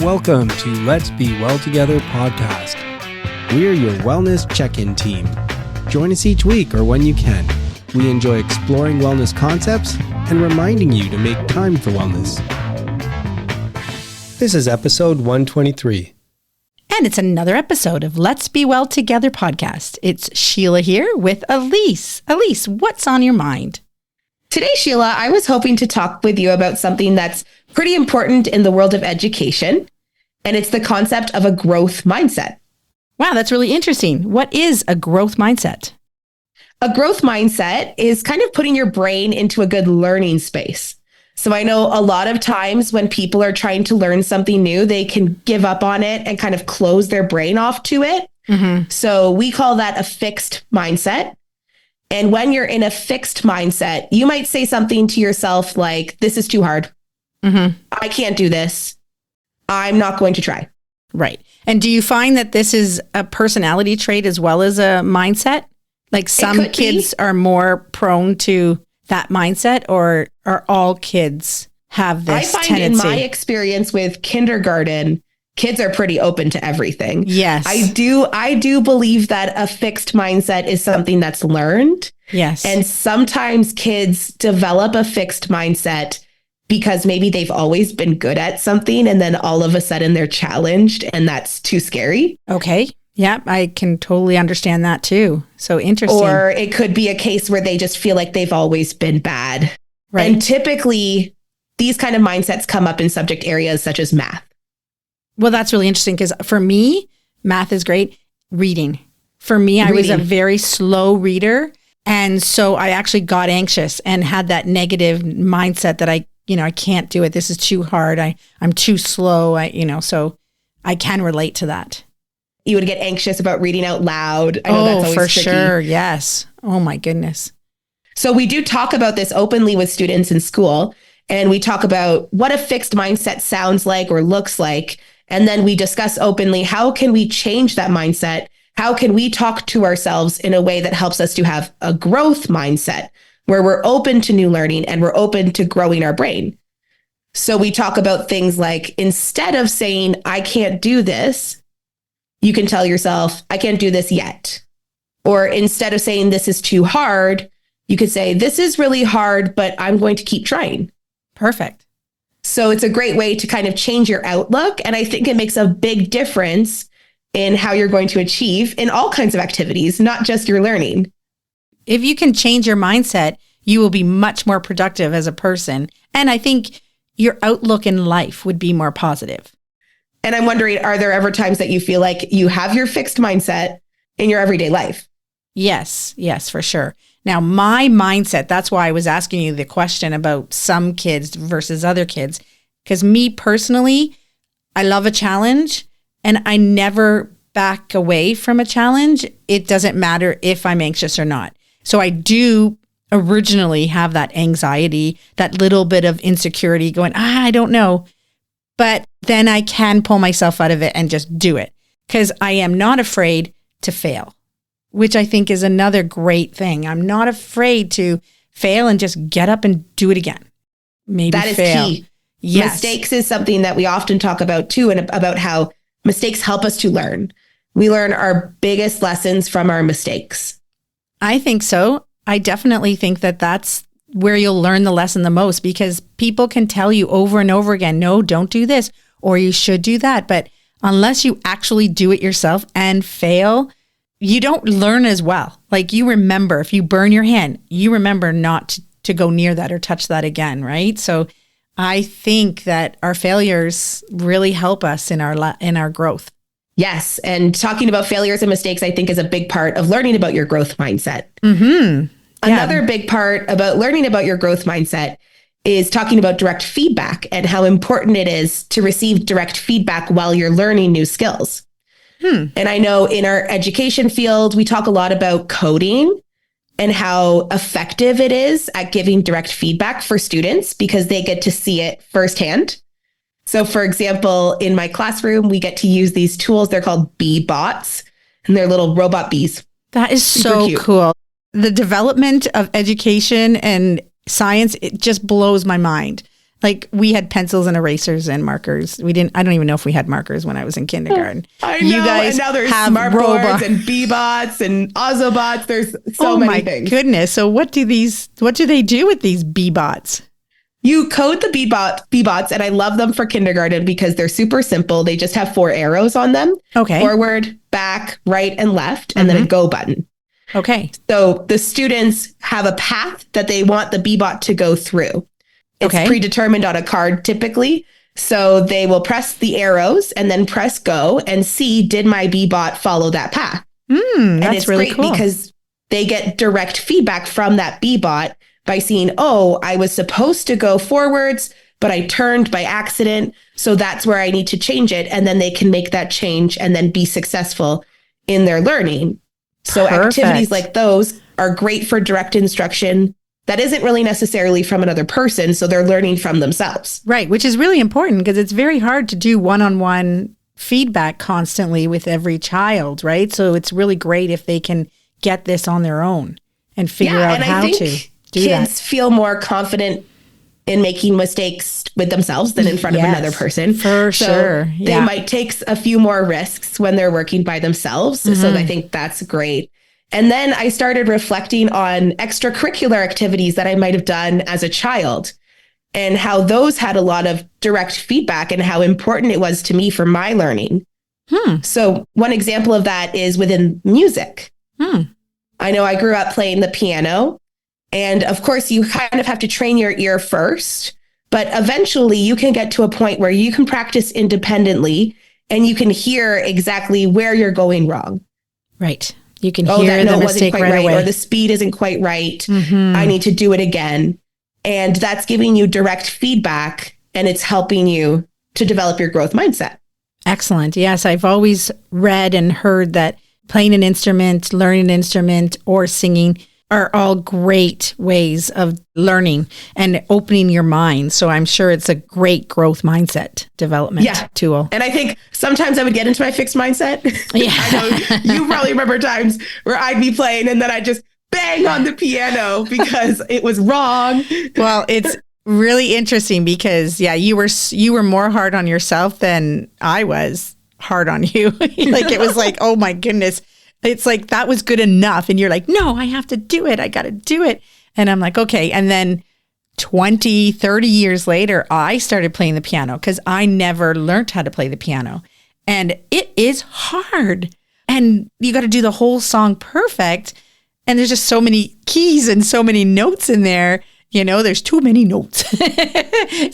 Welcome to Let's Be Well Together podcast. We're your wellness check-in team. Join us each week or when you can. We enjoy exploring wellness concepts and reminding you to make time for wellness. This is episode 123. And it's another episode of Let's Be Well Together podcast. It's Sheila here with Elise. Elise, what's on your mind? Today, Sheila, I was hoping to talk with you about something that's pretty important in the world of education, and it's the concept of a growth mindset. Wow, that's really interesting. What is a growth mindset? A growth mindset is kind of putting your brain into a good learning space. So I know a lot of times when people are trying to learn something new, they can give up on it and kind of close their brain off to it. Mm-hmm. So we call that a fixed mindset. And when you're in a fixed mindset, you might say something to yourself like, this is too hard. Mm-hmm. I can't do this. I'm not going to try. Right. And do you find that this is a personality trait as well as a mindset? Like some kids are more prone to that mindset, or are all kids have this tendency? I find in my experience with kindergarten, kids are pretty open to everything. Yes. I do believe that a fixed mindset is something that's learned. Yes. And sometimes kids develop a fixed mindset because maybe they've always been good at something and then all of a sudden they're challenged and that's too scary. Okay. Yeah, I can totally understand that too. So interesting. Or it could be a case where they just feel like they've always been bad. Right. And typically these kind of mindsets come up in subject areas such as math. Well, that's really interesting because for me, math is great. Reading. For me, I was a very slow reader. And so I actually got anxious and had that negative mindset that I can't do it. This is too hard. I'm too slow. So I can relate to that. You would get anxious about reading out loud. I know that's always for tricky. Sure. Yes. Oh my goodness. So we do talk about this openly with students in school, and we talk about what a fixed mindset sounds like or looks like. And then we discuss openly, how can we change that mindset? How can we talk to ourselves in a way that helps us to have a growth mindset where we're open to new learning and we're open to growing our brain? So we talk about things like, instead of saying, I can't do this, you can tell yourself, I can't do this yet. Or instead of saying this is too hard, you could say, this is really hard, but I'm going to keep trying. Perfect. So it's a great way to kind of change your outlook. And I think it makes a big difference in how you're going to achieve in all kinds of activities, not just your learning. If you can change your mindset, you will be much more productive as a person. And I think your outlook in life would be more positive. And I'm wondering, are there ever times that you feel like you have your fixed mindset in your everyday life? Yes, for sure. Now, my mindset, that's why I was asking you the question about some kids versus other kids. Because me personally, I love a challenge and I never back away from a challenge. It doesn't matter if I'm anxious or not. So I do originally have that anxiety, that little bit of insecurity going, I don't know. But then I can pull myself out of it and just do it because I am not afraid to fail, which I think is another great thing. I'm not afraid to fail and just get up and do it again. Maybe that is fail. Key. Yes. Mistakes is something that we often talk about too, and about how mistakes help us to learn. We learn our biggest lessons from our mistakes. I think so. I definitely think that that's where you'll learn the lesson the most, because people can tell you over and over again, no, don't do this, or you should do that. But unless you actually do it yourself and fail, you don't learn as well. Like you remember, if you burn your hand, you remember not to go near that or touch that again, right? So I think that our failures really help us in our growth. Yes. And talking about failures and mistakes, I think, is a big part of learning about your growth mindset. Mm-hmm. Another big part about learning about your growth mindset is talking about direct feedback and how important it is to receive direct feedback while you're learning new skills. And I know in our education field, we talk a lot about coding and how effective it is at giving direct feedback for students because they get to see it firsthand. So for example, in my classroom, we get to use these tools. They're called bee bots and they're little robot bees. That is so cool. The development of education and science, it just blows my mind. Like we had pencils and erasers and markers. I don't even know if we had markers when I was in kindergarten. I know. You guys and now there's have smart boards and B-bots and Ozobots. There's so many things. Oh my goodness. So what do they do with these B-bots? You code the B-bots, and I love them for kindergarten because they're super simple. They just have 4 arrows on them. Okay. Forward, back, right, and left, and then a go button. Okay. So the students have a path that they want the B-bot to go through. It's predetermined on a card typically. So they will press the arrows and then press go and see, did my B-bot follow that path? And it's really great cool because they get direct feedback from that B-bot by seeing, oh, I was supposed to go forwards, but I turned by accident. So that's where I need to change it. And then they can make that change and then be successful in their learning. So activities like those are great for direct instruction that isn't really necessarily from another person. So they're learning from themselves. Right. Which is really important because it's very hard to do one-on-one feedback constantly with every child. Right. So it's really great if they can get this on their own and figure out how to do that. Kids feel more confident in making mistakes with themselves than in front of another person. For sure. They might take a few more risks when they're working by themselves. So I think that's great. And then I started reflecting on extracurricular activities that I might have done as a child and how those had a lot of direct feedback and how important it was to me for my learning. So one example of that is within music. I know I grew up playing the piano. And of course, you kind of have to train your ear first, but eventually you can get to a point where you can practice independently and you can hear exactly where you're going wrong. Right. You can hear the mistake right away. Or the speed isn't quite right. I need to do it again. And that's giving you direct feedback and it's helping you to develop your growth mindset. Excellent. Yes, I've always read and heard that playing an instrument, learning an instrument, or singing are all great ways of learning and opening your mind. So I'm sure it's a great growth mindset development tool. And I think sometimes I would get into my fixed mindset. I know you probably remember times where I'd be playing and then I'd just bang on the piano because it was wrong. Well, it's really interesting because you were more hard on yourself than I was hard on you. Like it was like, oh my goodness. It's like, that was good enough. And you're like, no, I have to do it. I got to do it. And I'm like, okay. And then 20, 30 years later, I started playing the piano because I never learned how to play the piano. And it is hard. And you got to do the whole song perfect. And there's just so many keys and so many notes in there. You know, there's too many notes.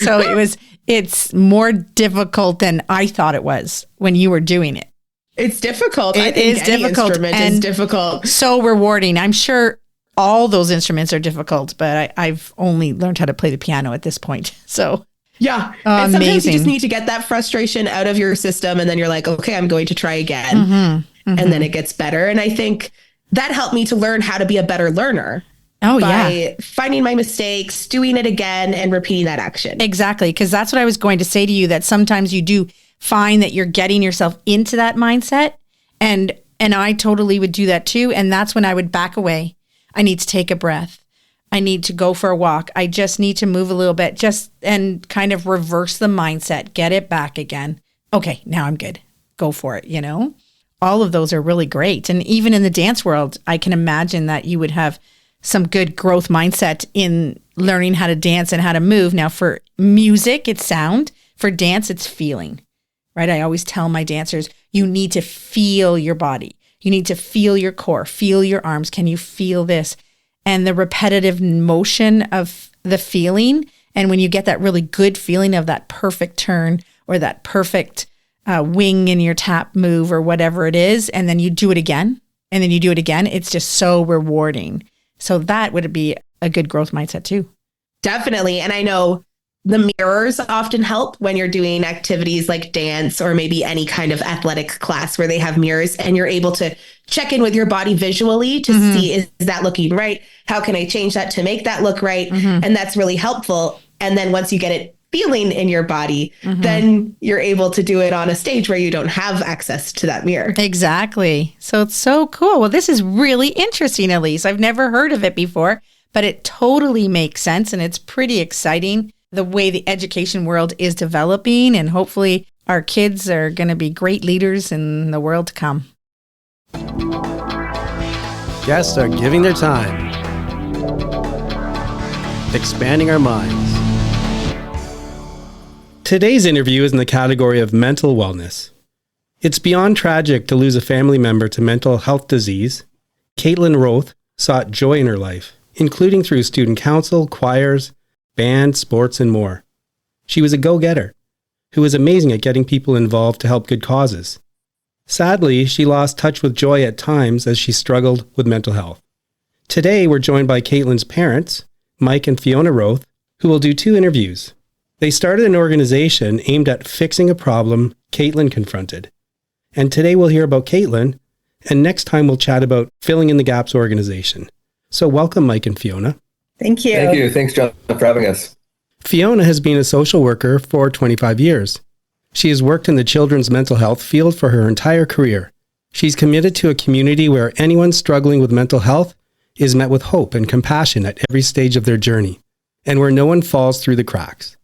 So it's more difficult than I thought it was when you were doing it. It's difficult. It is difficult. It's difficult. So rewarding. I'm sure all those instruments are difficult, but I've only learned how to play the piano at this point. So yeah. And sometimes you just need to get that frustration out of your system. And then you're like, okay, I'm going to try again. And then it gets better. And I think that helped me to learn how to be a better learner. By finding my mistakes, doing it again, and repeating that action. Exactly. Because that's what I was going to say to you, that sometimes you do find that you're getting yourself into that mindset. And I totally would do that too. And that's when I would back away. I need to take a breath. I need to go for a walk. I just need to move a little bit and kind of reverse the mindset, get it back again. Okay, now I'm good. Go for it, you know? All of those are really great. And even in the dance world, I can imagine that you would have some good growth mindset in learning how to dance and how to move. Now for music, it's sound. For dance, it's feeling. Right? I always tell my dancers, you need to feel your body. You need to feel your core, feel your arms. Can you feel this? And the repetitive motion of the feeling. And when you get that really good feeling of that perfect turn or that perfect wing in your tap move or whatever it is, and then you do it again, and then you do it again, it's just so rewarding. So that would be a good growth mindset too. Definitely. And I know the mirrors often help when you're doing activities like dance or maybe any kind of athletic class where they have mirrors and you're able to check in with your body visually to see, is that looking right? How can I change that to make that look right? And that's really helpful. And then once you get it feeling in your body, then you're able to do it on a stage where you don't have access to that mirror. Exactly. So it's so cool. Well, this is really interesting, Elise. I've never heard of it before, but it totally makes sense and it's pretty exciting. the way the education world is developing, and hopefully our kids are going to be great leaders in the world to come. Guests are giving their time, expanding our minds. Today's interview is in the category of mental wellness. It's beyond tragic to lose a family member to mental health disease. Kaitlyn Roth sought joy in her life, including through student council, choirs, band, sports, and more. She was a go-getter who was amazing at getting people involved to help good causes. Sadly, she lost touch with joy at times as she struggled with mental health. Today, we're joined by Kaitlyn's parents, Mike and Fiona Roth, who will do 2 interviews. They started an organization aimed at fixing a problem Kaitlyn confronted. And today we'll hear about Kaitlyn, and next time we'll chat about Filling in the Gaps organization. So welcome, Mike and Fiona. Thank you. Thank you. Thanks, John, for having us. Fiona has been a social worker for 25 years. She has worked in the children's mental health field for her entire career. She's committed to a community where anyone struggling with mental health is met with hope and compassion at every stage of their journey, and where no one falls through the cracks.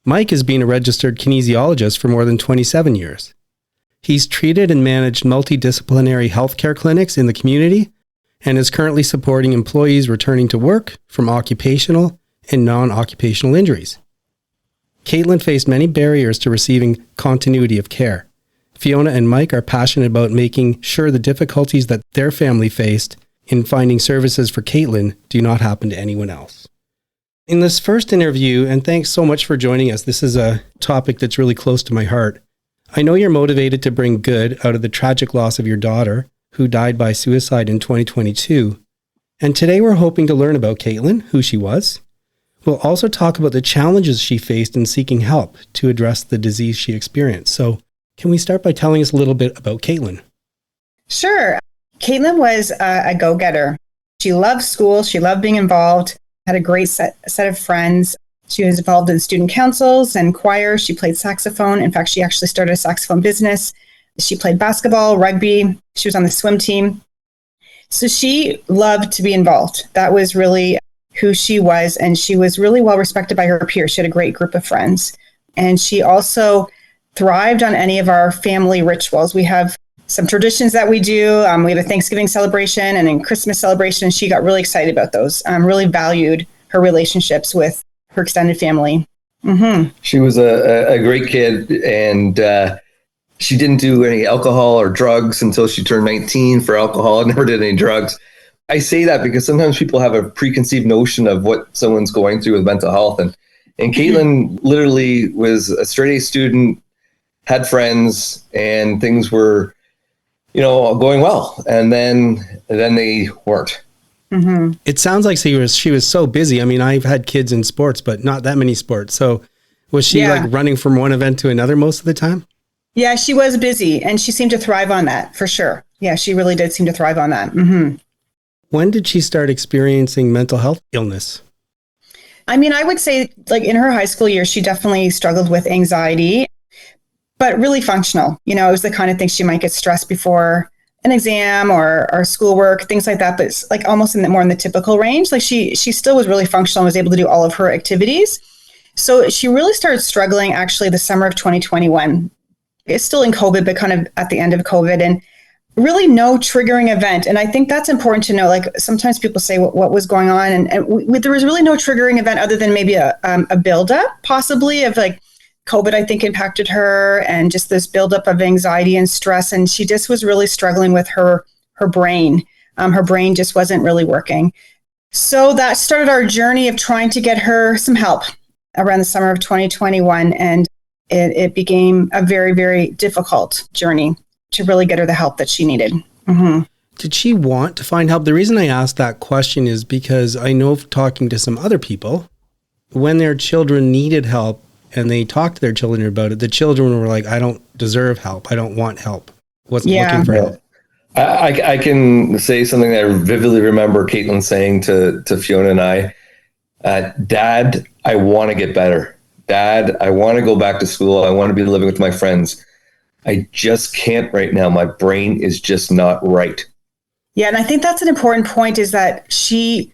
Mike has been a registered kinesiologist for more than 27 years. He's treated and managed multidisciplinary healthcare clinics in the community and is currently supporting employees returning to work from occupational and non-occupational injuries. Kaitlyn faced many barriers to receiving continuity of care. Fiona and Mike are passionate about making sure the difficulties that their family faced in finding services for Kaitlyn do not happen to anyone else. In this first interview, and thanks so much for joining us, this is a topic that's really close to my heart. I know you're motivated to bring good out of the tragic loss of your daughter, who died by suicide in 2022. And today we're hoping to learn about Kaitlyn, who she was. We'll also talk about the challenges she faced in seeking help to address the disease she experienced. So can we start by telling us a little bit about Kaitlyn? Sure. Kaitlyn was a go-getter. She loved school. She loved being involved, had a great set of friends. She was involved in student councils and choir. She played saxophone. In fact, she actually started a saxophone business. She played basketball, rugby. She was on the swim team. So she loved to be involved. That was really who she was. And she was really well respected by her peers. She had a great group of friends. And she also thrived on any of our family rituals. We have some traditions that we do. We have a Thanksgiving celebration and a Christmas celebration. She got really excited about those. Really valued her relationships with her extended family. Mm-hmm. She was a great kid, and she didn't do any alcohol or drugs until she turned 19 for alcohol. I never did any drugs. I say that because sometimes people have a preconceived notion of what someone's going through with mental health. And Kaitlyn literally was a straight A student, had friends, and things were, going well. And then they weren't. Mm-hmm. It sounds like she was so busy. I mean, I've had kids in sports, but not that many sports. So was she like running from one event to another most of the time? Yeah, she was busy, and she seemed to thrive on that for sure. Yeah, she really did seem to thrive on that. Mm-hmm. When did she start experiencing mental health illness? I mean, I would say like in her high school years, she definitely struggled with anxiety, but really functional. It was the kind of thing she might get stressed before an exam or schoolwork, things like that, but it's like almost more in the typical range. Like she still was really functional and was able to do all of her activities. So she really started struggling actually the summer of 2021. It's still in COVID, but kind of at the end of COVID, and really no triggering event. And I think that's important to know. Like sometimes people say what was going on, and there was really no triggering event other than maybe a buildup possibly of like COVID, I think, impacted her, and just this buildup of anxiety and stress. And she just was really struggling with her brain. Her brain just wasn't really working. So that started our journey of trying to get her some help around the summer of 2021. And it became a very, very difficult journey to really get her the help that she needed. Mm-hmm. Did she want to find help? The reason I asked that question is because I know talking to some other people, when their children needed help, and they talked to their children about it, the children were like, I don't deserve help. I don't want help. Wasn't looking for help. I can say something that I vividly remember Kaitlyn saying to Fiona and I, Dad, I want to get better. Dad, I want to go back to school. I want to be living with my friends. I just can't right now. My brain is just not right. Yeah. And I think that's an important point, is that she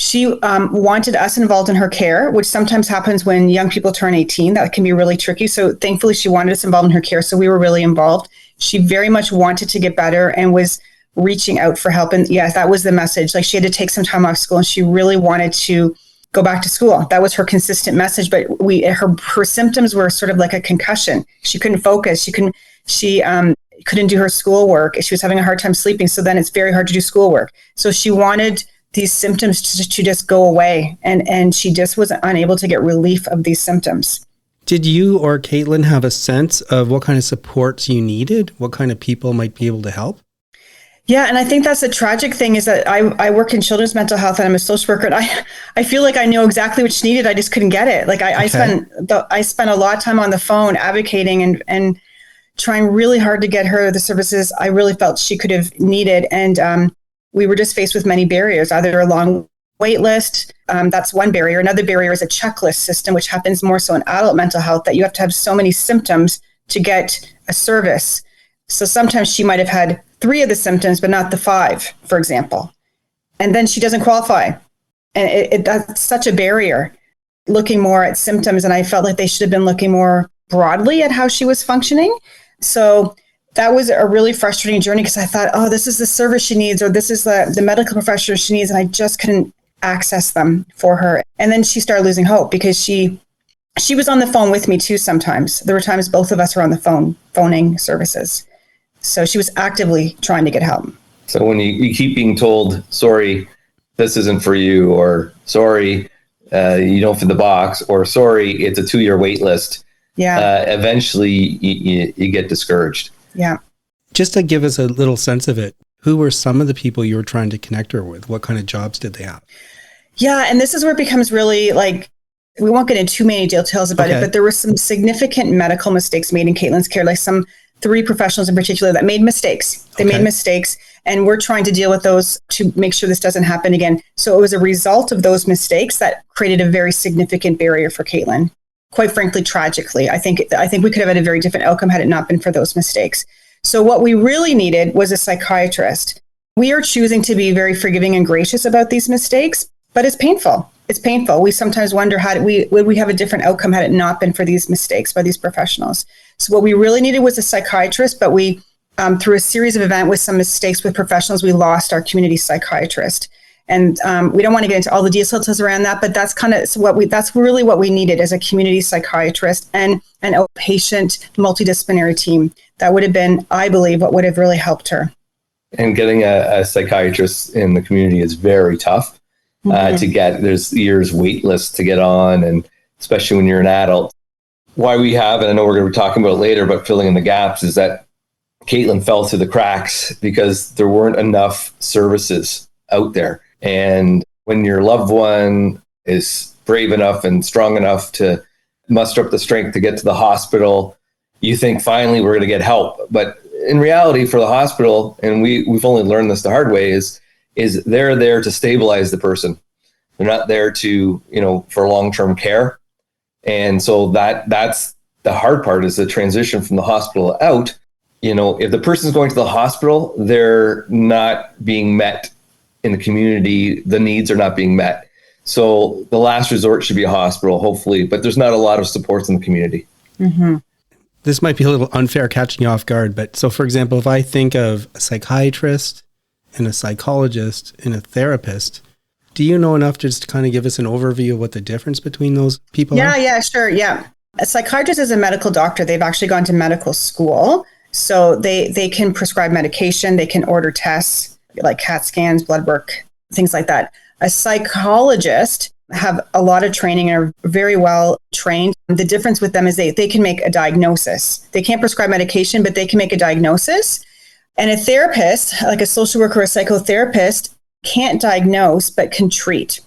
She wanted us involved in her care, which sometimes happens when young people turn 18. That can be really tricky. So thankfully, she wanted us involved in her care. So we were really involved. She very much wanted to get better and was reaching out for help. And yeah, that was the message. Like, she had to take some time off school and she really wanted to go back to school. That was her consistent message. But her symptoms were sort of like a concussion. She couldn't focus. She couldn't do her schoolwork. She was having a hard time sleeping. So then it's very hard to do schoolwork. So she wanted these symptoms to just go away. And she just was unable to get relief of these symptoms. Did you or Kaitlyn have a sense of what kind of supports you needed? What kind of people might be able to help? Yeah, and I think that's the tragic thing is that I work in children's mental health and I'm a social worker, and I feel like I know exactly what she needed. I just couldn't get it. Like I spent a lot of time on the phone advocating and trying really hard to get her the services I really felt she could have needed. And we were just faced with many barriers, either a long wait list. That's one barrier. Another barrier is a checklist system, which happens more so in adult mental health, that you have to have so many symptoms to get a service. So sometimes she might have had 3 of the symptoms, but not the 5, for example. And then she doesn't qualify. And that's such a barrier, looking more at symptoms. And I felt like they should have been looking more broadly at how she was functioning. So that was a really frustrating journey, because I thought, oh, this is the service she needs, or this is the medical professional she needs. And I just couldn't access them for her. And then she started losing hope, because she was on the phone with me too sometimes. There were times both of us were on the phone, phoning services. So she was actively trying to get help. So when you keep being told, sorry, this isn't for you, or sorry, you don't fit the box, or sorry, it's a 2-year wait list, eventually you get discouraged. Yeah. Just to give us a little sense of it, who were some of the people you were trying to connect her with? What kind of jobs did they have? Yeah, and this is where it becomes really, like, we won't get into too many details about it, but there were some significant medical mistakes made in Kaitlyn's care, like some 3 professionals in particular that made mistakes. They made mistakes, and we're trying to deal with those to make sure this doesn't happen again. So it was a result of those mistakes that created a very significant barrier for Kaitlyn. Quite frankly, tragically, I think we could have had a very different outcome had it not been for those mistakes. So what we really needed was a psychiatrist. We are choosing to be very forgiving and gracious about these mistakes, but it's painful. It's painful. We sometimes wonder, would we have a different outcome had it not been for these mistakes by these professionals? So what we really needed was a psychiatrist, but we, through a series of events with some mistakes with professionals, we lost our community psychiatrist. And we don't want to get into all the details around that, but that's that's really what we needed, as a community psychiatrist and an outpatient multidisciplinary team. That would have been, I believe, what would have really helped her. And getting a psychiatrist in the community is very tough to get. There's years wait lists to get on, and especially when you're an adult. Why we have, and I know we're going to be talking about it later, but filling in the gaps, is that Kaitlyn fell through the cracks because there weren't enough services out there. And when your loved one is brave enough and strong enough to muster up the strength to get to the hospital, you think finally we're going to get help. But in reality, for the hospital, and we've only learned this the hard way, is they're there to stabilize the person. They're not there to, for long-term care. And so that's the hard part, is the transition from the hospital out. If the person's going to the hospital, they're not being met in the community. The needs are not being met. So the last resort should be a hospital, hopefully, but there's not a lot of supports in the community. Mm-hmm. This might be a little unfair, catching you off guard, but so for example, if I think of a psychiatrist and a psychologist and a therapist, do you know enough just to kind of give us an overview of what the difference between those people are? Yeah, sure. Yeah. A psychiatrist is a medical doctor. They've actually gone to medical school. So they can prescribe medication. They can order tests like CAT scans, blood work, things like that. A psychologist have a lot of training and are very well trained. The difference with them is they can make a diagnosis. They can't prescribe medication, but they can make a diagnosis. And a therapist, like a social worker or a psychotherapist, can't diagnose, but can treat.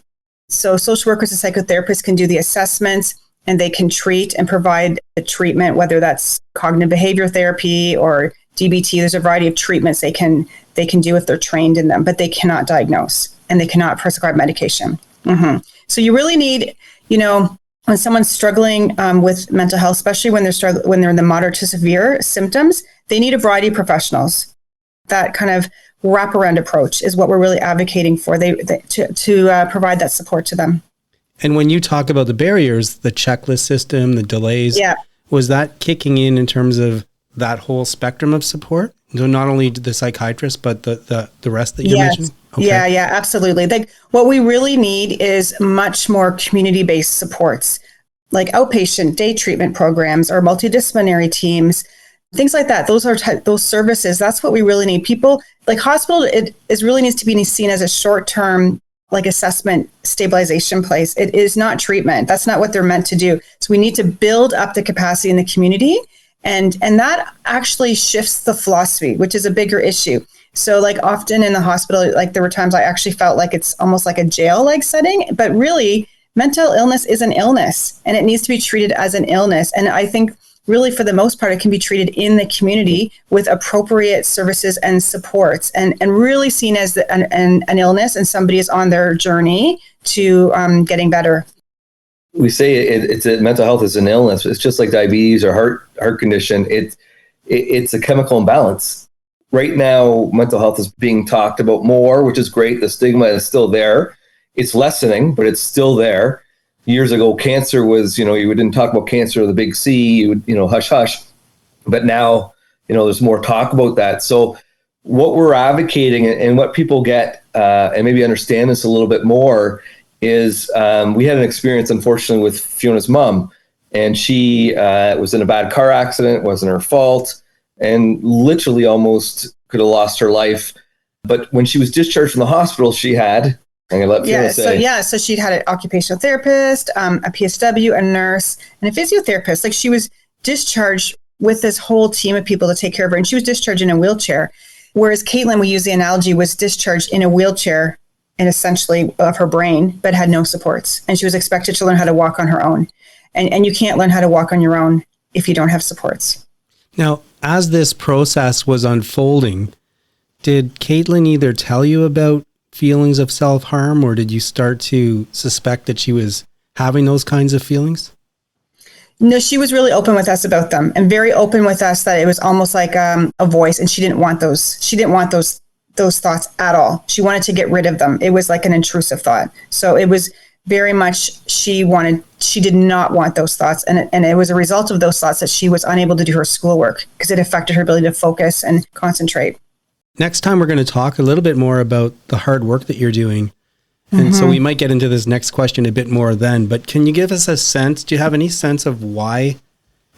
So social workers and psychotherapists can do the assessments, and they can treat and provide the treatment, whether that's cognitive behavior therapy or DBT. There's a variety of treatments they can do if they're trained in them, but they cannot diagnose and they cannot prescribe medication. Mm-hmm. So you really need, when someone's struggling with mental health, especially when they're in the moderate to severe symptoms, they need a variety of professionals that kind of wraparound approach is what we're really advocating for. To provide that support to them. And when you talk about the barriers, the checklist system, the delays, was that kicking in terms of that whole spectrum of support? So not only the psychiatrist, but the rest that you mentioned? Okay. Yeah, absolutely. Like what we really need is much more community-based supports, like outpatient day treatment programs or multidisciplinary teams, things like that. Those are those services. That's what we really need. People like hospital, it really needs to be seen as a short-term like assessment stabilization place. It is not treatment. That's not what they're meant to do. So we need to build up the capacity in the community. And that actually shifts the philosophy, which is a bigger issue. So like often in the hospital, like there were times I actually felt like it's almost like a jail-like setting, but really mental illness is an illness and it needs to be treated as an illness. And I think really for the most part, it can be treated in the community with appropriate services and supports and really seen as an illness and somebody is on their journey to getting better. We say it's mental health is an illness. It's just like diabetes or heart condition. It's a chemical imbalance. Right now, mental health is being talked about more, which is great. The stigma is still there. It's lessening, but it's still there. Years ago, cancer was, you didn't talk about cancer with a big C, you would, hush, hush. But now, there's more talk about that. So what we're advocating and what people get and maybe understand this a little bit more is we had an experience, unfortunately, with Fiona's mom. And she was in a bad car accident, wasn't her fault, and literally almost could have lost her life. But when she was discharged from the hospital, she had, I'm going to let Fiona say. So she'd had an occupational therapist, a PSW, a nurse, and a physiotherapist. Like she was discharged with this whole team of people to take care of her. And she was discharged in a wheelchair. Whereas Kaitlyn, we use the analogy, was discharged in a wheelchair and essentially of her brain, but had no supports. And she was expected to learn how to walk on her own. And you can't learn how to walk on your own if you don't have supports. Now, as this process was unfolding, did Kaitlyn either tell you about feelings of self-harm or did you start to suspect that she was having those kinds of feelings? No, she was really open with us about them and very open with us that it was almost like a voice and she didn't want those thoughts at all. She wanted to get rid of them. It was like an intrusive thought. So it was very much she did not want those thoughts. And it was a result of those thoughts that she was unable to do her schoolwork because it affected her ability to focus and concentrate. Next time, we're going to talk a little bit more about the hard work that you're doing. And so we might get into this next question a bit more then. But can you give us a sense? Do you have any sense of why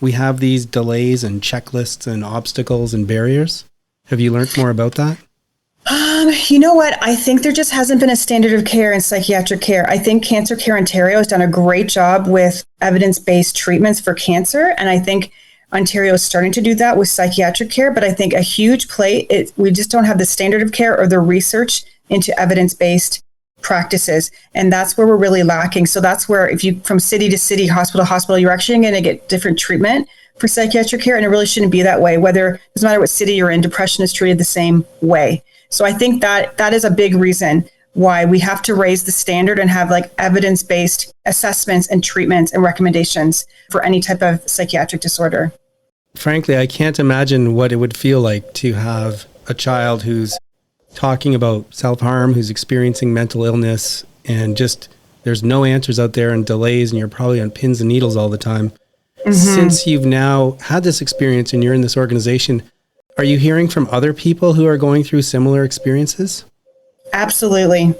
we have these delays and checklists and obstacles and barriers? Have you learned more about that? You know what? I think there just hasn't been a standard of care in psychiatric care. I think Cancer Care Ontario has done a great job with evidence-based treatments for cancer. And I think Ontario is starting to do that with psychiatric care. But I think a huge we just don't have the standard of care or the research into evidence-based practices. And that's where we're really lacking. So that's where if you from city to city, hospital to hospital, you're actually going to get different treatment for psychiatric care. And it really shouldn't be that way. It doesn't matter what city you're in, depression is treated the same way. So I think that is a big reason why we have to raise the standard and have like evidence-based assessments and treatments and recommendations for any type of psychiatric disorder. Frankly, I can't imagine what it would feel like to have a child who's talking about self-harm, who's experiencing mental illness, and just there's no answers out there and delays, and you're probably on pins and needles all the time. Since you've now had this experience and you're in this organization, are you hearing from other people who are going through similar experiences? Absolutely.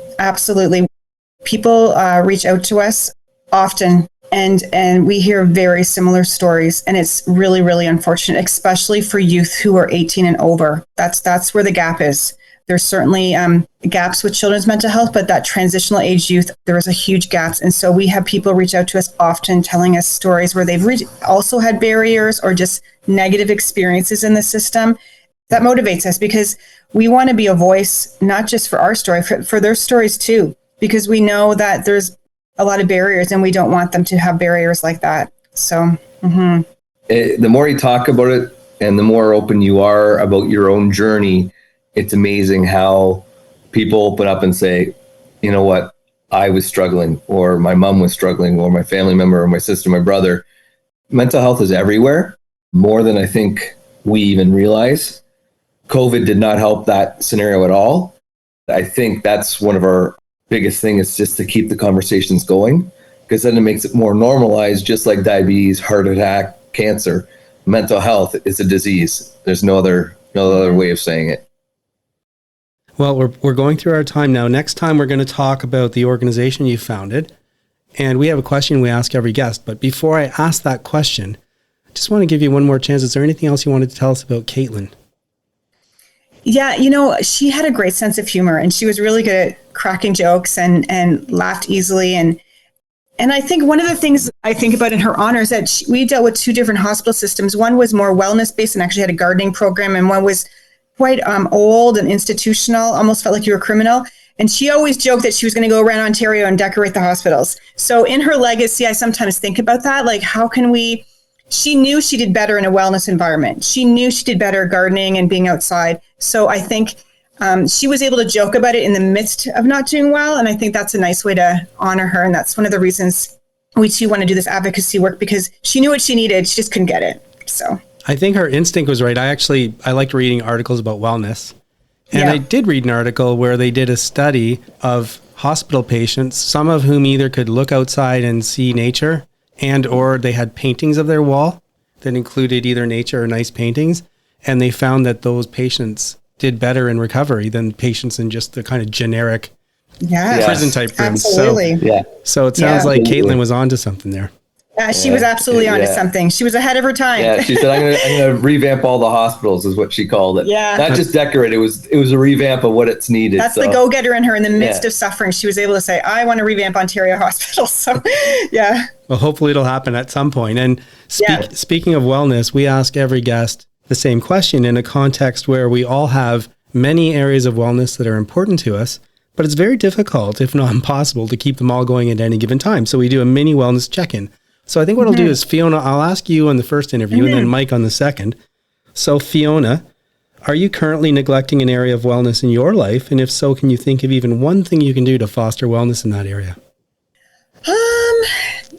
People reach out to us often and we hear very similar stories. And it's really, really unfortunate, especially for youth who are 18 and over. That's where the gap is. There's certainly gaps with children's mental health, but that transitional age youth, there is a huge gap. And so we have people reach out to us often telling us stories where they've also had barriers or just negative experiences in the system. That motivates us because we want to be a voice, not just for our story, for their stories too, because we know that there's a lot of barriers and we don't want them to have barriers like that. So the more you talk about it and the more open you are about your own journey, it's amazing how people open up and say, you know what, I was struggling, or my mom was struggling, or my family member, or my sister, my brother. Mental health is everywhere, more than I think we even realize. COVID did not help that scenario at all. I think that's one of our biggest things, is just to keep the conversations going, because then it makes it more normalized, just like diabetes, heart attack, cancer. Mental health is a disease. There's no other way of saying it. Well, we're going through our time now. Next time, we're going to talk about the organization you founded. And we have a question we ask every guest. But before I ask that question, I just want to give you one more chance. Is there anything else you wanted to tell us about Kaitlyn? Yeah, she had a great sense of humor, and she was really good at cracking jokes and laughed easily. And I think one of the things I think about in her honor is that we dealt with two different hospital systems. One was more wellness-based and actually had a gardening program, and one was quite old and institutional, almost felt like you were a criminal. And she always joked that she was going to go around Ontario and decorate the hospitals. So in her legacy, I sometimes think about that, like how can we... She knew she did better in a wellness environment. She knew she did better gardening and being outside. So I think she was able to joke about it in the midst of not doing well. And I think that's a nice way to honor her. And that's one of the reasons we too want to do this advocacy work, because she knew what she needed. She just couldn't get it. So I think her instinct was right. I liked reading articles about wellness. And I did read an article where they did a study of hospital patients, some of whom either could look outside and see nature, and or they had paintings of their wall that included either nature or nice paintings. And they found that those patients did better in recovery than patients in just the kind of generic prison type rooms. Absolutely. So it sounds like Kaitlyn was onto something there. She was absolutely onto something. She was ahead of her time. Yeah, she said, I'm going to revamp all the hospitals, is what she called it. Yeah. Not just decorate. It was a revamp of what it's needed. That's the go-getter in her in the midst of suffering. She was able to say, I want to revamp Ontario hospitals. So, yeah. Well, hopefully it'll happen at some point. And speaking of wellness, we ask every guest the same question in a context where we all have many areas of wellness that are important to us, but it's very difficult, if not impossible, to keep them all going at any given time. So we do a mini wellness check-in. So I think what I'll do is, Fiona, I'll ask you on the first interview and then Mike on the second. So Fiona, are you currently neglecting an area of wellness in your life? And if so, can you think of even one thing you can do to foster wellness in that area?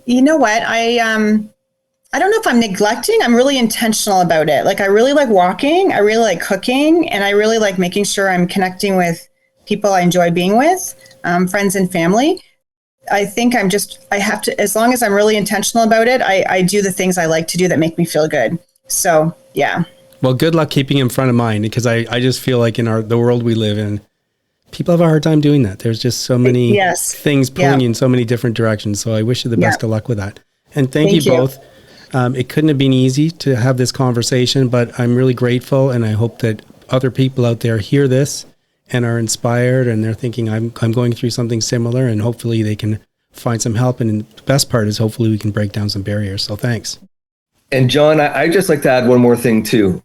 You know what? I don't know if I'm neglecting. I'm really intentional about it. Like, I really like walking. I really like cooking. And I really like making sure I'm connecting with people I enjoy being with, friends and family. I think I have to, as long as I'm really intentional about it, I do the things I like to do that make me feel good. So, yeah. Well, good luck keeping in front of mind, because I just feel like in the world we live in, people have a hard time doing that. There's just so many things pulling you in so many different directions. So I wish you the best of luck with that. And thank you both. It couldn't have been easy to have this conversation, but I'm really grateful. And I hope that other people out there hear this and are inspired, and they're thinking, I'm going through something similar, and hopefully they can find some help. And the best part is hopefully we can break down some barriers. So thanks. And John, I'd just like to add one more thing too.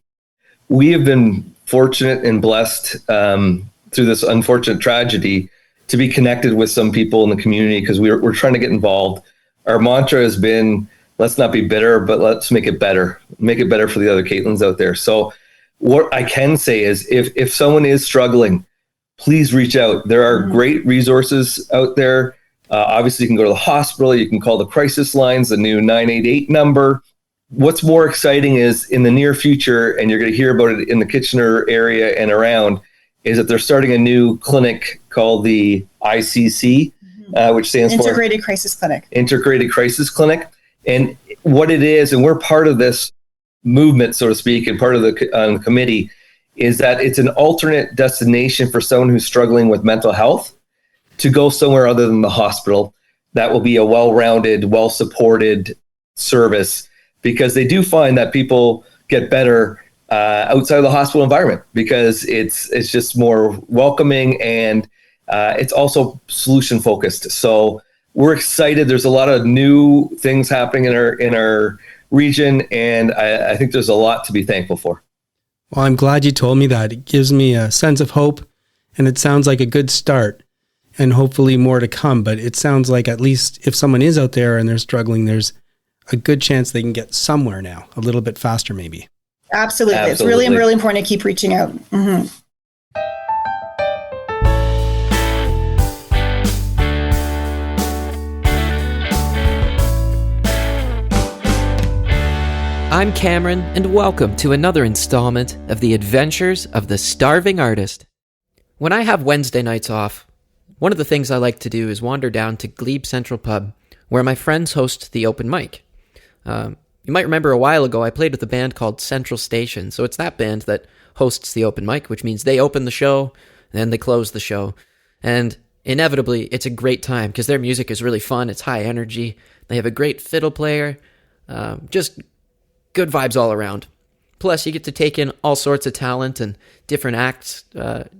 We have been fortunate and blessed through this unfortunate tragedy to be connected with some people in the community, because we're trying to get involved. Our mantra has been, let's not be bitter, but let's make it better. Make it better for the other Kaitlyns out there. So what I can say is, if someone is struggling, please reach out. There are great resources out there. Obviously, you can go to the hospital. You can call the crisis lines, the new 988 number. What's more exciting is in the near future, and you're going to hear about it in the Kitchener area and around, is that they're starting a new clinic called the ICC, which stands for Integrated Crisis Clinic. Integrated Crisis Clinic. And what it is, and we're part of this movement, so to speak, and part of the committee, is that it's an alternate destination for someone who's struggling with mental health to go somewhere other than the hospital. That will be a well-rounded, well-supported service, because they do find that people get better outside of the hospital environment, because it's just more welcoming, and it's also solution focused. So we're excited. There's a lot of new things happening in our region, and I think there's a lot to be thankful for. Well, I'm glad you told me that. It gives me a sense of hope, and it sounds like a good start, and hopefully more to come. But it sounds like, at least if someone is out there and they're struggling, there's a good chance they can get somewhere now, a little bit faster maybe. Absolutely. It's really, really important to keep reaching out. Mm-hmm. I'm Cameron, and welcome to another installment of the adventures of the starving artist. When I have Wednesday nights off, one of the things I like to do is wander down to Glebe Central Pub, where my friends host the open mic. You might remember a while ago I played with a band called Central Station, so it's that band that hosts the open mic, which means they open the show, then they close the show. And inevitably, it's a great time, because their music is really fun, it's high energy, they have a great fiddle player, just good vibes all around. Plus, you get to take in all sorts of talent and different acts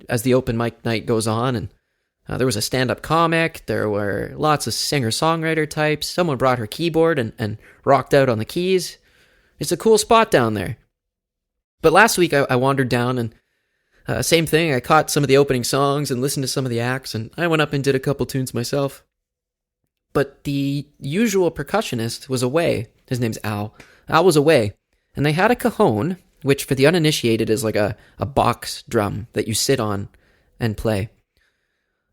as the open mic night goes on. And there was a stand-up comic. There were lots of singer-songwriter types. Someone brought her keyboard and rocked out on the keys. It's a cool spot down there. But last week, I wandered down and same thing. I caught some of the opening songs and listened to some of the acts. And I went up and did a couple tunes myself. But the usual percussionist was away. His name's Al. Al was away, and they had a cajon, which for the uninitiated is like a box drum that you sit on and play.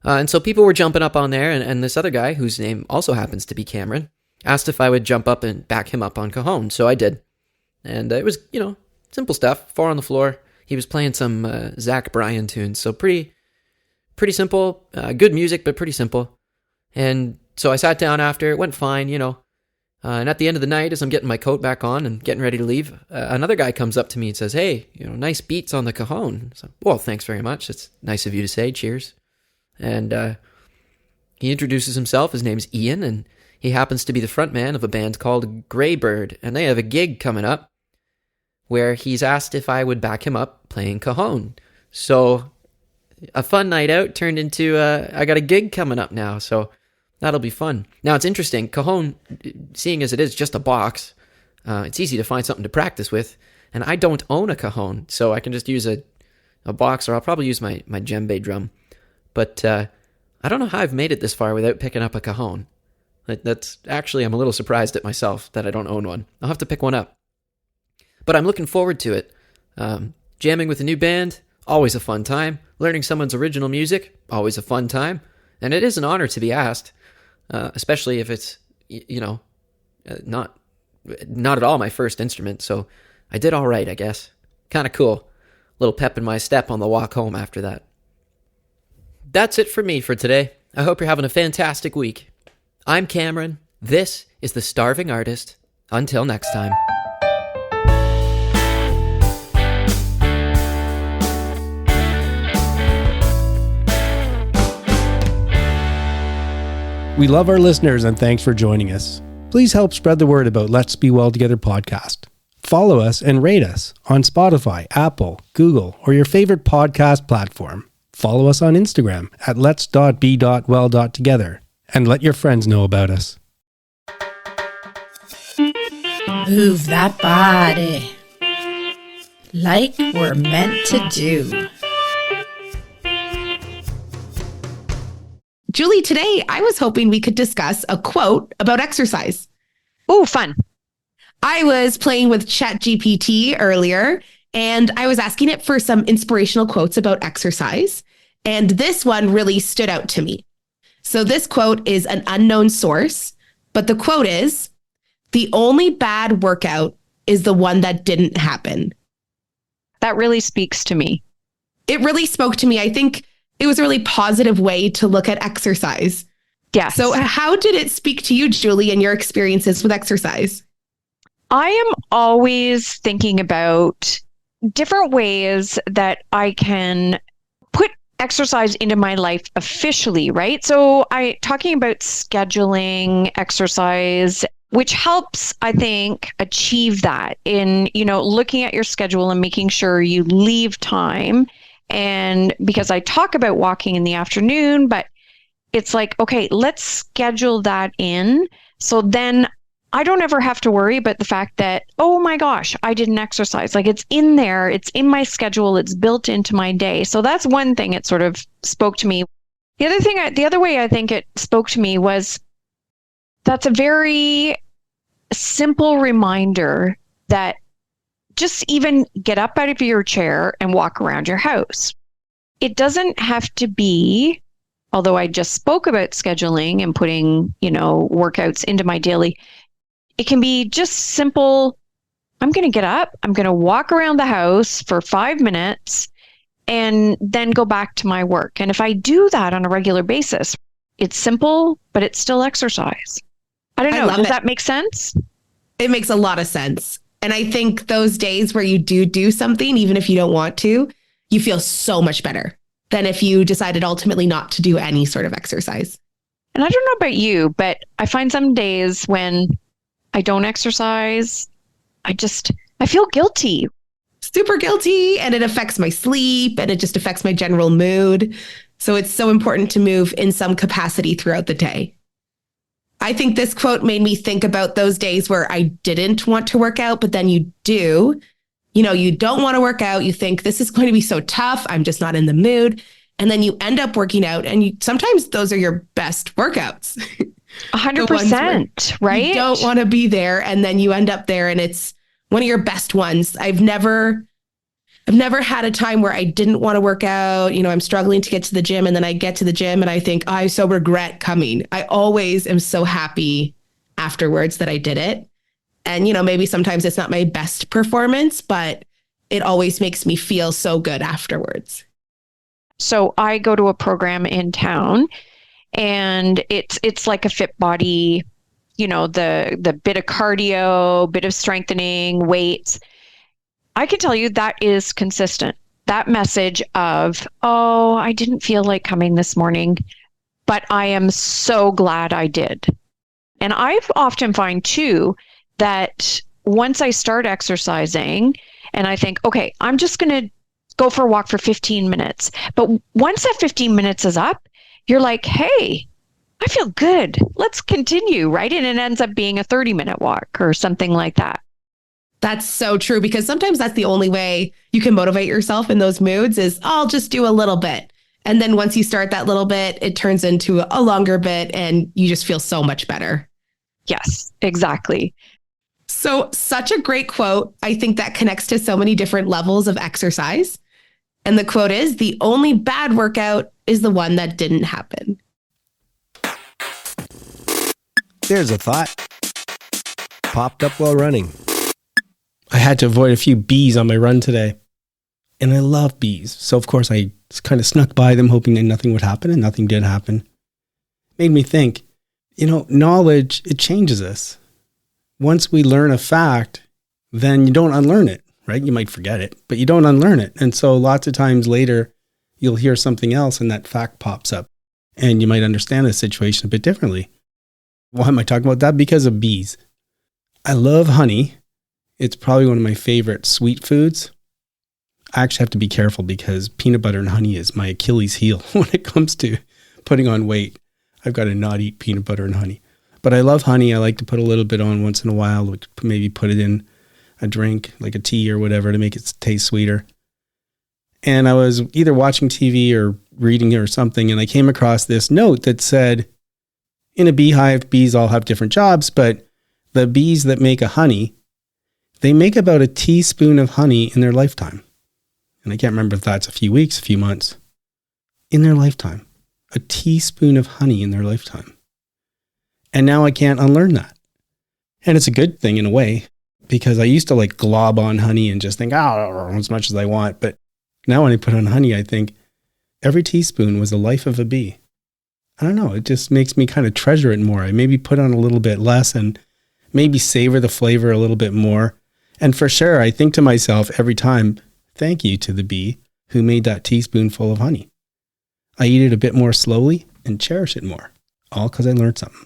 And so people were jumping up on there, and this other guy, whose name also happens to be Cameron, asked if I would jump up and back him up on cajon, so I did. And it was, simple stuff, 4 on the floor. He was playing some Zach Bryan tunes, so pretty simple, good music, but pretty simple. And so I sat down after, it went fine, and at the end of the night, as I'm getting my coat back on and getting ready to leave, another guy comes up to me and says, "Hey, nice beats on the cajon." So, well, thanks very much. It's nice of you to say. Cheers. And he introduces himself. His name's Ian, and he happens to be the front man of a band called Greybird. And they have a gig coming up where he's asked if I would back him up playing cajon. So a fun night out turned into, I got a gig coming up now. So that'll be fun. Now, it's interesting. Cajon, seeing as it is just a box, it's easy to find something to practice with. And I don't own a cajon, so I can just use a box, or I'll probably use my djembe drum. But I don't know how I've made it this far without picking up a cajon. That's actually, I'm a little surprised at myself that I don't own one. I'll have to pick one up. But I'm looking forward to it. Jamming with a new band, always a fun time. Learning someone's original music, always a fun time. And it is an honor to be asked. Especially if it's, not at all my first instrument, so I did all right, I guess. Kind of cool. Little pep in my step on the walk home after that. That's it for me for today. I hope you're having a fantastic week. I'm Cameron. This is The Starving Artist. Until next time. We love our listeners and thanks for joining us. Please help spread the word about Let's Be Well Together podcast. Follow us and rate us on Spotify, Apple, Google, or your favorite podcast platform. Follow us on Instagram at lets.be.well.together and let your friends know about us. Move that body like we're meant to do. Julie, today I was hoping we could discuss a quote about exercise. Oh, fun. I was playing with ChatGPT earlier, and I was asking it for some inspirational quotes about exercise. And this one really stood out to me. So this quote is an unknown source, but the quote is, "The only bad workout is the one that didn't happen." That really speaks to me. It really spoke to me. I think it was a really positive way to look at exercise. Yes. So how did it speak to you, Julie, and your experiences with exercise? I am always thinking about different ways that I can put exercise into my life officially, right? So talking about scheduling exercise, which helps, I think, achieve that in, looking at your schedule and making sure you leave time. And because I talk about walking in the afternoon, but it's like, okay, let's schedule that in. So then I don't ever have to worry about the fact that, oh my gosh, I didn't exercise. Like, it's in there, it's in my schedule, it's built into my day. So that's one thing it sort of spoke to me. The other way I think it spoke to me was that's a very simple reminder that just even get up out of your chair and walk around your house. It doesn't have to be, although I just spoke about scheduling and putting, workouts into my daily, it can be just simple I'm going to get up, I'm going to walk around the house for 5 minutes and then go back to my work. And if I do that on a regular basis, it's simple, but it's still exercise. I don't know. Does that make sense? It makes a lot of sense. And I think those days where you do something, even if you don't want to, you feel so much better than if you decided ultimately not to do any sort of exercise. And I don't know about you, but I find some days when I don't exercise, I feel guilty. Super guilty, and it affects my sleep, and it just affects my general mood. So it's so important to move in some capacity throughout the day. I think this quote made me think about those days where I didn't want to work out, but then you do. You know, you don't want to work out. You think this is going to be so tough. I'm just not in the mood. And then you end up working out, and sometimes those are your best workouts. 100%, right? You don't want to be there, and then you end up there, and it's one of your best ones. I've never had a time where I didn't want to work out. You know, I'm struggling to get to the gym, and then I get to the gym and I think, I so regret coming. I always am so happy afterwards that I did it. And, you know, maybe sometimes it's not my best performance, but it always makes me feel so good afterwards. So I go to a program in town, and it's like a fit body, you know, the bit of cardio, bit of strengthening, weights. I can tell you that is consistent. That message of, oh, I didn't feel like coming this morning, but I am so glad I did. And I've often find too that once I start exercising and I think, okay, I'm just going to go for a walk for 15 minutes. But once that 15 minutes is up, you're like, hey, I feel good. Let's continue, right? And it ends up being a 30-minute walk or something like that. That's so true, because sometimes that's the only way you can motivate yourself in those moods is I'll just do a little bit. And then once you start that little bit, it turns into a longer bit and you just feel so much better. Yes, exactly. So such a great quote. I think that connects to so many different levels of exercise. And the quote is, the only bad workout is the one that didn't happen. There's a thought. Popped up while running. I had to avoid a few bees on my run today. And I love bees. So of course I kind of snuck by them hoping that nothing would happen, and nothing did happen. Made me think, you know, knowledge, it changes us. Once we learn a fact, then you don't unlearn it, right? You might forget it, but you don't unlearn it. And so lots of times later, you'll hear something else and that fact pops up and you might understand the situation a bit differently. Why am I talking about that? Because of bees. I love honey. It's probably one of my favorite sweet foods. I actually have to be careful because peanut butter and honey is my Achilles heel when it comes to putting on weight. I've got to not eat peanut butter and honey. But I love honey. I like to put a little bit on once in a while, like maybe put it in a drink, like a tea or whatever, to make it taste sweeter. And I was either watching TV or reading or something, and I came across this note that said, in a beehive, bees all have different jobs, but the bees that make a honey, they make about a teaspoon of honey in their lifetime. And I can't remember if that's a few weeks, a few months. In their lifetime. A teaspoon of honey in their lifetime. And now I can't unlearn that. And it's a good thing in a way, because I used to like glob on honey and just think, as much as I want. But now when I put on honey, I think every teaspoon was the life of a bee. I don't know. It just makes me kind of treasure it more. I maybe put on a little bit less and maybe savor the flavor a little bit more. And for sure, I think to myself every time, thank you to the bee who made that teaspoonful of honey. I eat it a bit more slowly and cherish it more. All because I learned something.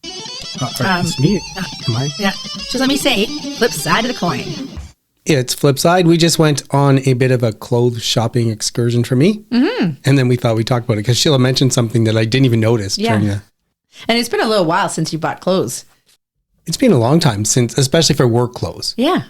It's me. Yeah. Just let me say, flip side of the coin. It's flip side. We just went on a bit of a clothes shopping excursion for me. Mm-hmm. And then we thought we'd talk about it because Sheila mentioned something that I didn't even notice. Yeah. And it's been a little while since you bought clothes. It's been a long time since, especially for work clothes. Yeah.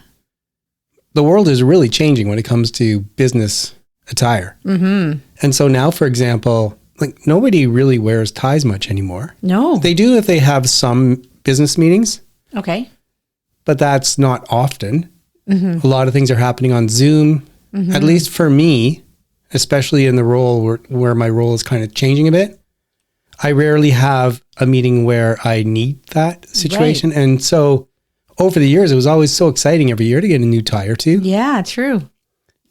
The world is really changing when it comes to business attire. Mm-hmm. And so now, for example, like nobody really wears ties much anymore. No. They do if they have some business meetings. Okay. But that's not often. Mm-hmm. A lot of things are happening on Zoom. Mm-hmm. At least for me, especially in the role where my role is kind of changing a bit. I rarely have a meeting where I need that situation. Right. And so over the years, it was always so exciting every year to get a new tie or two. Yeah, true.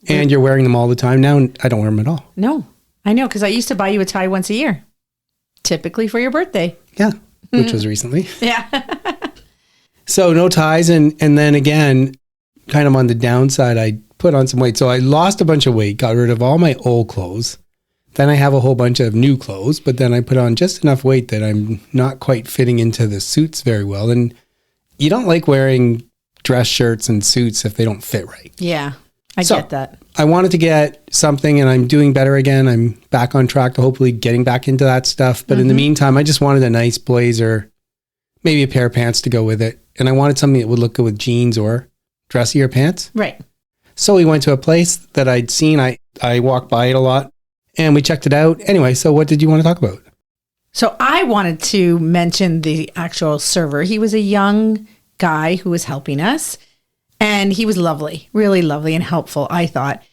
And you're wearing them all the time. Now I don't wear them at all. No, I know, because I used to buy you a tie once a year, typically for your birthday. Yeah, which was recently. Yeah. So no ties. And then again, kind of on the downside, I put on some weight. So I lost a bunch of weight, got rid of all my old clothes. Then I have a whole bunch of new clothes, but then I put on just enough weight that I'm not quite fitting into the suits very well. And you don't like wearing dress shirts and suits if they don't fit right. Yeah, I get that. I wanted to get something, and I'm doing better again. I'm back on track to hopefully getting back into that stuff. But in the meantime, I just wanted a nice blazer, maybe a pair of pants to go with it. And I wanted something that would look good with jeans or dressier pants. Right. So we went to a place that I'd seen. I walked by it a lot, and we checked it out. Anyway, so what did you want to talk about? So I wanted to mention the actual server. He was a young guy who was helping us, and he was lovely, really lovely and helpful, I thought.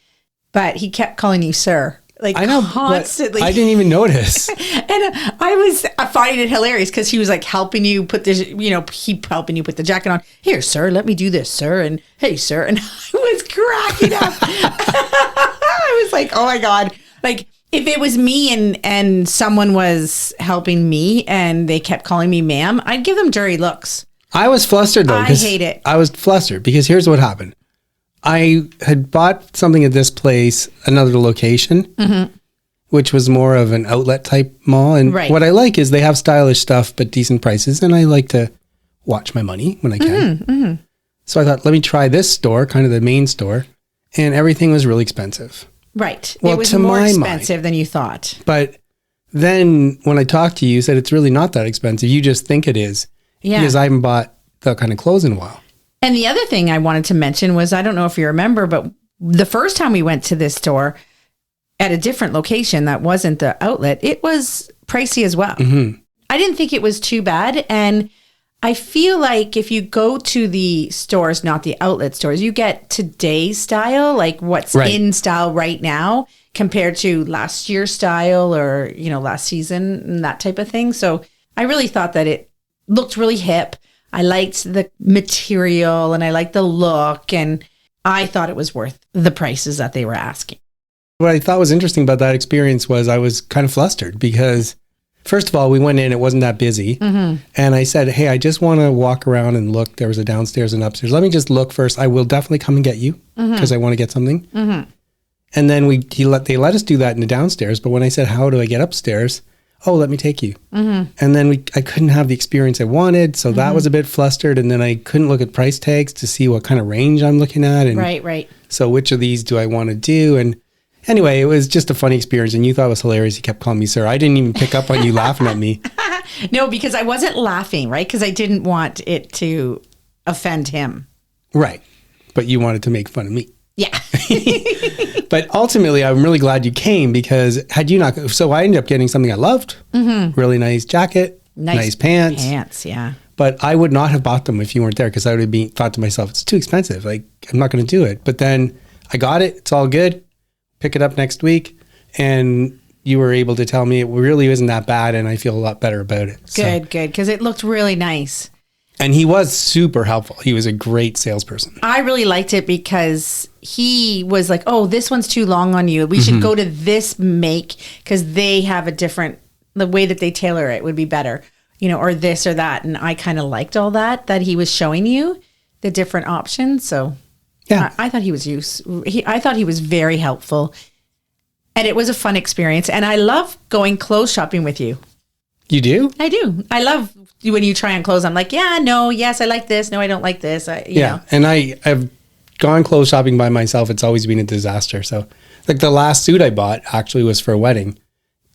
But he kept calling you sir, like I know, constantly. I didn't even notice. And I was finding it hilarious because he was like helping you put this, he helping you put the jacket on. Here, sir, let me do this, sir. And hey, sir. And I was cracking up. I was like, oh my God. Like, if it was me and someone was helping me and they kept calling me ma'am, I'd give them dirty looks. I was flustered though. I hate it. I was flustered because here's what happened. I had bought something at this place, another location, which was more of an outlet type mall. And what I like is they have stylish stuff, but decent prices. And I like to watch my money when I can. So I thought, let me try this store, kind of the main store. And everything was really expensive. Right. Well, it was to more my expensive than you thought. But then when I talked to you, you said it's really not that expensive. You just think it is. Yeah. Because I haven't bought that kind of clothes in a while. And the other thing I wanted to mention was, I don't know if you remember, but the first time we went to this store at a different location that wasn't the outlet, it was pricey as well. I didn't think it was too bad. And I feel like if you go to the stores, not the outlet stores, you get today's style, like what's in style right now compared to last year's style or, last season and that type of thing. So I really thought that it looked really hip. I liked the material and I liked the look, and I thought it was worth the prices that they were asking. What I thought was interesting about that experience was I was kind of flustered because, first of all, we went in, it wasn't that busy. And I said, hey, I just want to walk around and look. There was a downstairs and upstairs. Let me just look first. I will definitely come and get you because I want to get something. And then they let us do that in the downstairs. But when I said, how do I get upstairs? Oh, let me take you. And then I couldn't have the experience I wanted. So that was a bit flustered. And then I couldn't look at price tags to see what kind of range I'm looking at. And Right. so which of these do I want to do? And anyway, it was just a funny experience. And you thought it was hilarious. You kept calling me sir. I didn't even pick up on you laughing at me. No, because I wasn't laughing, right? Because I didn't want it to offend him. Right. But you wanted to make fun of me. Yeah. But ultimately, I'm really glad you came because had you not, so I ended up getting something I loved. Really nice jacket, nice pants. Pants, yeah. But I would not have bought them if you weren't there because I would have thought to myself, it's too expensive. Like, I'm not going to do it. But then I got it. It's all good. Pick it up next week. And you were able to tell me it really isn't that bad. And I feel a lot better about it. Good. Because it looked really nice. And he was super helpful. He was a great salesperson. I really liked it because he was like, oh, this one's too long on you. We should go to this make because they have the way that they tailor it would be better, or this or that. And I kind of liked all that he was showing you, the different options. So yeah, I thought he was I thought he was very helpful. And it was a fun experience. And I love going clothes shopping with you. You do? I do. I love when you try on clothes. I'm like, yeah, no, yes, I like this. No, I don't like this. You know. And I've gone clothes shopping by myself. It's always been a disaster. So like the last suit I bought actually was for a wedding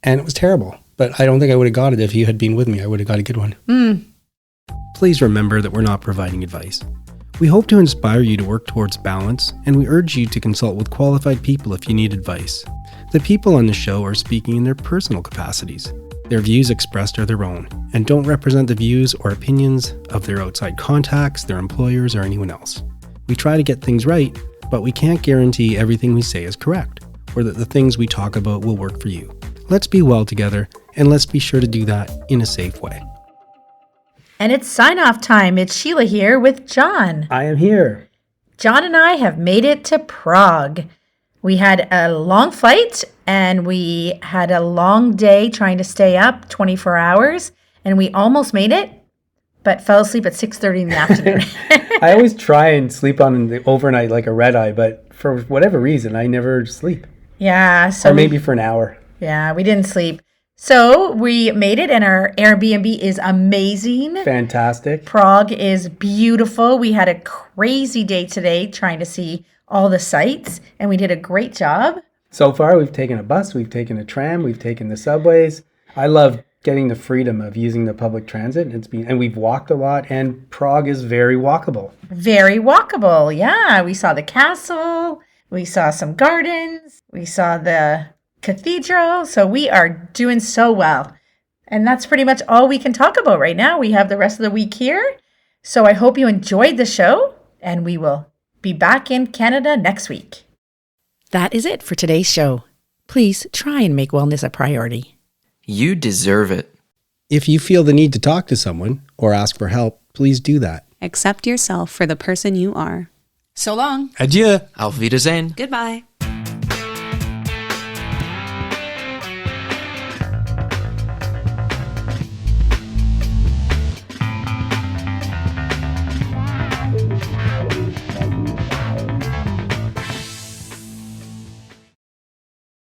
and it was terrible. But I don't think I would have got it if you had been with me. I would have got a good one. Please remember that we're not providing advice. We hope to inspire you to work towards balance, and we urge you to consult with qualified people if you need advice. The people on the show are speaking in their personal capacities. Their views expressed are their own and don't represent the views or opinions of their outside contacts, their employers, or anyone else. We try to get things right, but we can't guarantee everything we say is correct or that the things we talk about will work for you. Let's be well together, and let's be sure to do that in a safe way. And it's sign-off time. It's Sheila here with John. I am here. John and I have made it to Prague. We had a long flight and we had a long day trying to stay up 24 hours, and we almost made it, but fell asleep at 6:30 in the afternoon. I always try and sleep on the overnight like a red eye, but for whatever reason, I never sleep. Yeah. Or maybe for an hour. Yeah, we didn't sleep. So we made it, and our Airbnb is amazing. Fantastic. Prague is beautiful. We had a crazy day today trying to see all the sights, and we did a great job. So far, we've taken a bus, we've taken a tram, we've taken the subways. I love getting the freedom of using the public transit. And we've walked a lot, and Prague is very walkable. Very walkable, yeah. We saw the castle, we saw some gardens, we saw the cathedral. So we are doing so well. And that's pretty much all we can talk about right now. We have the rest of the week here. So I hope you enjoyed the show, and we will be back in Canada next week. That is it for today's show. Please try and make wellness a priority. You deserve it. If you feel the need to talk to someone or ask for help, please do that. Accept yourself for the person you are. So long. Adieu. Auf Wiedersehen. Goodbye.